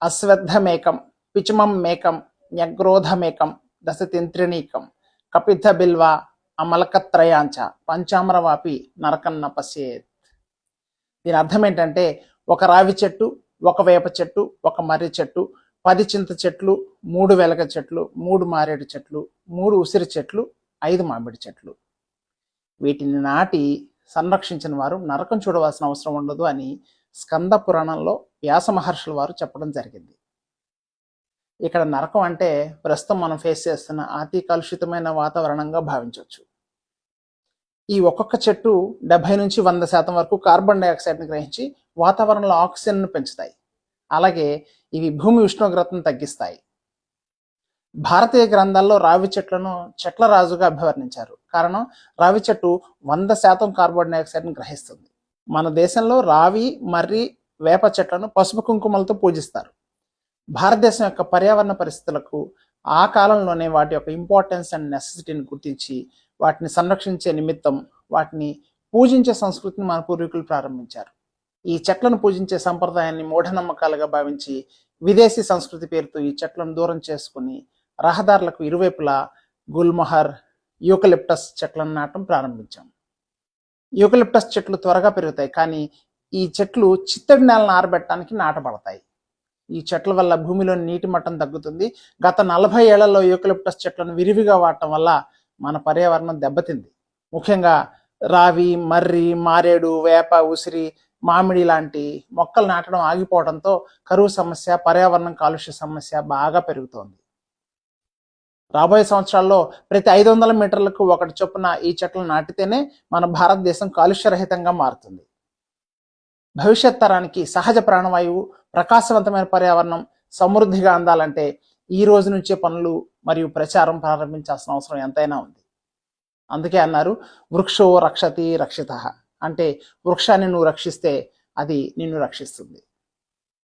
అశ్వత్థమేకం పిచుమం మేకం న్యగ్రోధమేకం దశతింత్రిణీకం కపిద్ధ బిల్వ అమలకత్రయాంచ పంచామరవాపి నరకన్న పశ్యేత్. దీని అర్థం ఏంటంటే ఒక రావి చెట్టు, ఒక వేప చెట్టు, ఒక మర్రి చెట్టు, 10 చింత చెట్లు, 3 వెలగ చెట్లు, 3 మారేడు చెట్లు, 3 ఉసిరి చెట్లు, 5 మామిడి చెట్లు. వీటిని నాటి సంరక్షించిన వారు నరకం చూడవలసిన అవసరం ఉండదు అని స్కంద పురాణంలో వ్యాస మహర్షుల వారు చెప్పడం జరిగింది. ఇక్కడ నరకం అంటే ప్రస్తుతం మనం ఫేస్ చేస్తున్న అతి కలుషితమైన వాతావరణంగా భావించవచ్చు. ఈ ఒక్కొక్క చెట్టు 70 నుంచి 100% వరకు కార్బన్ డైఆక్సైడ్ని గ్రహించి వాతావరణంలో ఆక్సిజన్ను పెంచుతాయి. అలాగే ఇవి భూమి ఉష్ణోగ్రతను తగ్గిస్తాయి. భారతీయ గ్రంథాల్లో రావి చెట్లను చెట్ల రాజుగా అభివర్ణించారు. కారణం, రావి చెట్టు 100% కార్బన్ డైఆక్సైడ్ని గ్రహిస్తుంది. మన దేశంలో రావి, మర్రి, వేప చెట్లను పసుపు కుంకుమలతో పూజిస్తారు. భారతదేశం యొక్క పర్యావరణ పరిస్థితులకు ఆ కాలంలోనే వాటి యొక్క ఇంపార్టెన్స్ అండ్ నెసెసిటీని గుర్తించి వాటిని సంరక్షించే నిమిత్తం వాటిని పూజించే సంస్కృతిని మన పూర్వీకులు ప్రారంభించారు. ఈ చెట్లను పూజించే సంప్రదాయాన్ని మూఢనమ్మకాలుగా భావించి విదేశీ సంస్కృతి పేరుతో ఈ చెట్లను దూరం చేసుకుని రహదారులకు ఇరువైపులా గుల్మహర్, యూకలిప్టస్ చెట్లను నాటడం ప్రారంభించాం. యూకలిప్టస్ చెట్లు త్వరగా పెరుగుతాయి, కానీ ఈ చెట్లు చిత్తడి నేలను ఆరబెట్టడానికి నాటబడతాయి. ఈ చెట్ల వల్ల భూమిలోని నీటి మట్టం తగ్గుతుంది. గత 40 ఏళ్లలో యూకలిప్టస్ చెట్లను విరివిగా వాడటం వల్ల మన పర్యావరణం దెబ్బతింది. ముఖ్యంగా రావి, మర్రి, మారేడు, వేప, ఉసిరి, మామిడి లాంటి మొక్కలు నాటడం ఆగిపోవడంతో కరువు సమస్య, పర్యావరణం కాలుష్య సమస్య బాగా పెరుగుతోంది. రాబోయే సంవత్సరాల్లో ప్రతి 500 మీటర్లకు ఒకటి చొప్పున ఈ చెట్లను నాటితేనే మన భారతదేశం కాలుష్యరహితంగా మారుతుంది. భవిష్యత్ తరానికి సహజ ప్రాణవాయువు, ప్రకాశవంతమైన పర్యావరణం సమృద్ధిగా అందాలంటే ఈ రోజు నుంచే పనులు మరియు ప్రచారం ప్రారంభించాల్సిన అవసరం ఎంతైనా ఉంది. అందుకే అన్నారు, వృక్షో రక్షతి రక్షితః. అంటే వృక్షాన్ని నువ్వు రక్షిస్తే అది నిన్ను రక్షిస్తుంది.